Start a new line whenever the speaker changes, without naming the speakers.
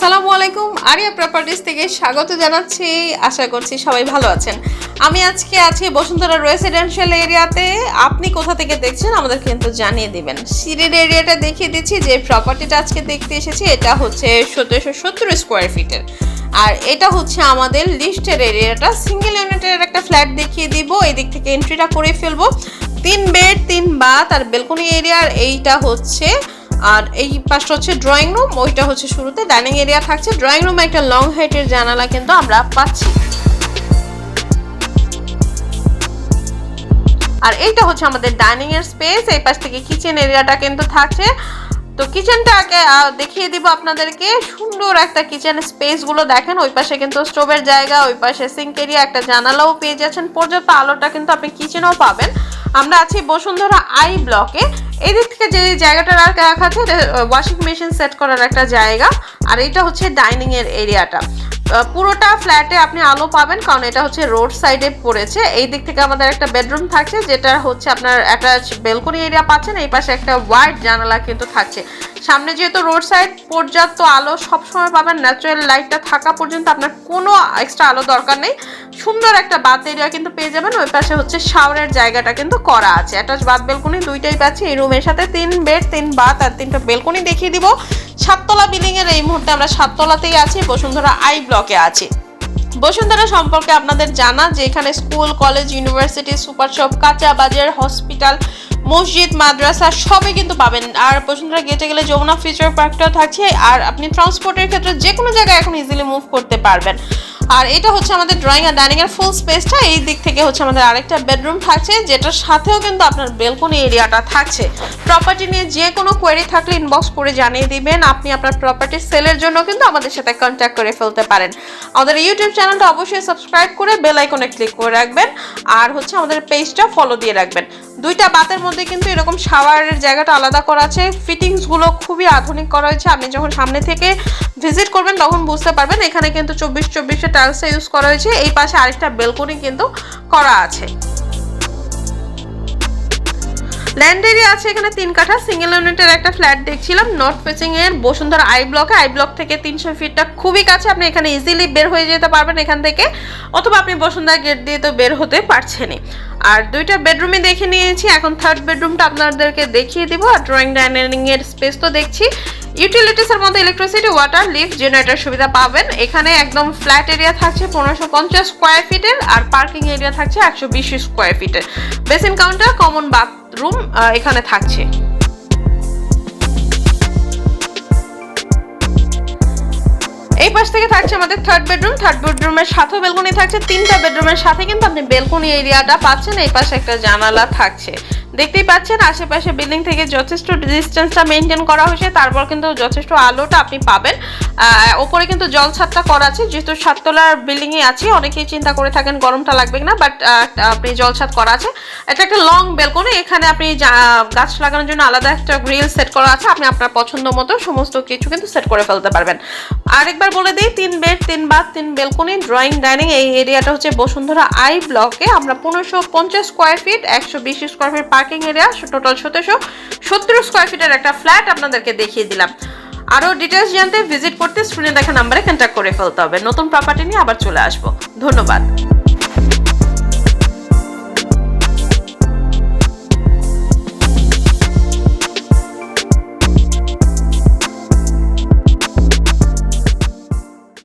আসসালামু আলাইকুম, area properties থেকে স্বাগত জানাচ্ছি। আশা করছি সবাই ভালো আছেন। আমি আজকে আছি বসুন্ধরা রেসিডেন্সিয়াল এরিয়াতে। আপনি কোথা থেকে দেখছেন আমাদের কিন্তু জানিয়ে দিবেন। সিঁড়ির এরিয়াটা দেখিয়ে দিচ্ছি। যে প্রপার্টিটা আজকে দেখতে এসেছি এটা হচ্ছে 1770 স্কোয়ার ফিটের, আর এটা হচ্ছে আমাদের লিস্টের এরিয়াটা। সিঙ্গেল ইউনিটের একটা ফ্ল্যাট দেখিয়ে দিব। এই দিক থেকে এন্ট্রিটা করে ফেলবো। 3 বেড 3 বাথ আর বেলকনি এরিয়ার এইটা হচ্ছে, আর এই পাশটা হচ্ছে ড্রয়িং রুম, ওইটা হচ্ছে শুরুতে ডাইনিং এরিয়া থাকছে। ড্রয়িং রুমে একটা লং হাইটের জানালা কিন্তু আমরা পাচ্ছি। আর এইটা হচ্ছে আমাদের ডাইনিং এর স্পেস। এই পাশ থেকে কিচেন এরিয়াটা কিন্তু থাকছে। তো কিচেনটা আগে দেখিয়ে দিব আপনাদেরকে। সুন্দর একটা কিচেন স্পেস গুলো দেখেন। ওই পাশে কিন্তু স্টোভের জায়গা, ওই পাশে সিঙ্ক এরিয়া, একটা জানালাও পেয়ে যাচ্ছেন। পর্যাপ্ত আলোটা কিন্তু আপনি কিচেনেও পাবেন। আমরা আছি বসুন্ধরা আই ব্লকে। এই দিক থেকে যে জায়গাটা রাখা আছে ওয়াশিং মেশিন সেট করার একটা জায়গা, আর এটা হচ্ছে ডাইনিং এর এরিয়াটা। পুরোটা ফ্ল্যাটে আপনি আলো পাবেন, কারণ এটা হচ্ছে রোড সাইডে পড়েছে। এই দিক থেকে আমাদের একটা বেডরুম থাকছে, যেটা হচ্ছে আপনার অ্যাটাচ বেলকনি এরিয়া পাচ্ছেন। এই পাশে একটা ওয়াইড জানালা কিন্তু থাকছে। সামনে যেহেতু রোড সাইড, পর্যাপ্ত আলো সবসময় পাবেন। ন্যাচারাল লাইটটা থাকা পর্যন্ত আপনার কোনো এক্সট্রা আলো দরকার নেই। সুন্দর একটা বাথ এরিয়া কিন্তু পেয়ে যাবেন। ওই পাশে হচ্ছে শাওয়ারের জায়গাটা কিন্তু করা আছে। অ্যাটাচ বাথ বেলকনি দুইটাই পাচ্ছি এই রুমের সাথে। 3 বেড 3 বাথ আর 3টা বেলকনি দেখিয়ে দিব। 7তলা বিল্ডিং এর এই মুহূর্তে আমরা 7তলাতেই আছি, বসুন্ধরা আই ব্লকে আছি। বসুন্ধরা সম্পর্কে আপনাদের জানা যে এখানে school, college, university, super shop, কাঁচা বাজার, হসপিটাল, মসজিদ, মাদ্রাসা সবই কিন্তু পাবেন। আর বসুন্ধরা গেটে গেলে যমুনা ফিউচার পার্কটাও থাকছে। আর আপনি ট্রান্সপোর্টের ক্ষেত্রে যে কোনো জায়গায় এখন ইজিলি মুভ করতে পারবেন। আর এটা হচ্ছে আমাদের ড্রয়িং আর ডাইনিং এর ফুল স্পেসটা। এই দিক থেকে হচ্ছে আমাদের আরেকটা বেডরুম থাকছে, যেটার সাথেও কিন্তু আপনার বেলকনি এরিয়াটা থাকছে। প্রপার্টি নিয়ে যে কোনো কোয়েরি থাকলে ইনবক্স করে জানিয়ে দিবেন। আপনি আপনার প্রপার্টি সেলের জন্য কিন্তু আমাদের সাথে কন্ট্যাক্ট করে ফেলতে পারেন। আমাদের ইউটিউব চ্যানেলটা অবশ্যই সাবস্ক্রাইব করে বেল আইকনে ক্লিক করে রাখবেন, আর হচ্ছে আমাদের পেজটা ফলো দিয়ে রাখবেন। দুইটা বাতের মধ্যে কিন্তু এরকম শাওয়ারের জায়গাটা আলাদা করা আছে। ফিটিংসগুলো খুবই আধুনিক করা হয়েছে। আপনি যখন সামনে থেকে ভিজিট করবেন তখন বুঝতে পারবেন। এখানে কিন্তু 24/24 টাইলস ইউজ করা হয়েছে। এই পাশে আরেকটা বেলকনি কিন্তু করা আছে। ল্যান্ড এরিয়া আছে এখানে 3 কাঠা। সিঙ্গেল ইউনিটের একটা ফ্ল্যাট দেখছিলাম নর্থ ফেসিং এর বসুন্ধরা আই ব্লকে। আই ব্লক থেকে 300 ফিটটা খুবই কাছে। আপনি এখানে ইজিলি বের হয়ে যেতে পারবেন এখান থেকে, অথবা আপনি বসুন্ধরা গেট দিয়ে তো বের হতে পারছেনই। আর দুইটা বেডরুমে দেখে নিয়েছি, এখন থার্ড বেডরুমটা আপনাদেরকে দেখিয়ে দিব। আর ড্রয়িং ডাইনিং এর স্পেস তো দেখছি। ইউটিলিটিসের মধ্যে ইলেকট্রিসিটি, ওয়াটার, লিফট, জেনারেটর সুবিধা পাবেন। এখানে একদম ফ্ল্যাট এরিয়া থাকছে 1550 স্কোয়ার ফিটের, আর পার্কিং এরিয়া থাকছে 120 স্কোয়ার ফিটের। বেসিন কাউন্টার, কমন বাথরুম এখানে থাকছে। এই পাশ থেকে থাকছে আমাদের থার্ড বেডরুম। থার্ড বেডরুমের সাথে বেলকনি থাকছে। 3টা বেডরুমের সাথে কিন্তু আপনি বেলকনি এরিয়াটা পাচ্ছেন। এই পাশে একটা জানালা থাকছে, দেখতেই পাচ্ছেন। আশেপাশে বিল্ডিং থেকে যথেষ্ট ডিস্টেন্সটা মেনটেন করা হয়েছে, তারপর কিন্তু যথেষ্ট আলোটা আপনি পাবেন। ওপরে কিন্তু জল ছাদটা করা আছে, যেহেতু 7তলার বিল্ডিংয়ে আছে। অনেকেই চিন্তা করে থাকেন গরমটা লাগবে না, বাট আপনি জল ছাদ করা আছে। এটা একটা লং বেলকনি। এখানে আপনি গাছ লাগানোর জন্য আলাদা একটা গ্রিল সেট করা আছে। আপনি আপনার পছন্দ মতো সমস্ত কিছু কিন্তু সেট করে ফেলতে পারবেন। আরেকবার বলে দিই, 3 bed 3 bath 3 balcony, drawing dining. এই এরিয়াটা হচ্ছে বসুন্ধরা আই ব্লকে। আমরা 1550 square feet, 120 square feet parking area, total 1770 square ফিটের একটা ফ্ল্যাট আপনাদেরকে দেখিয়ে দিলাম। আরও ডিটেলস জানতে ভিজিট করতে স্ক্রিনে দেখা নাম্বারে কন্ট্যাক্ট করে ফেলতে হবে। নতুন প্রপার্টি নিয়ে আবার চলে আসবো। ধন্যবাদ।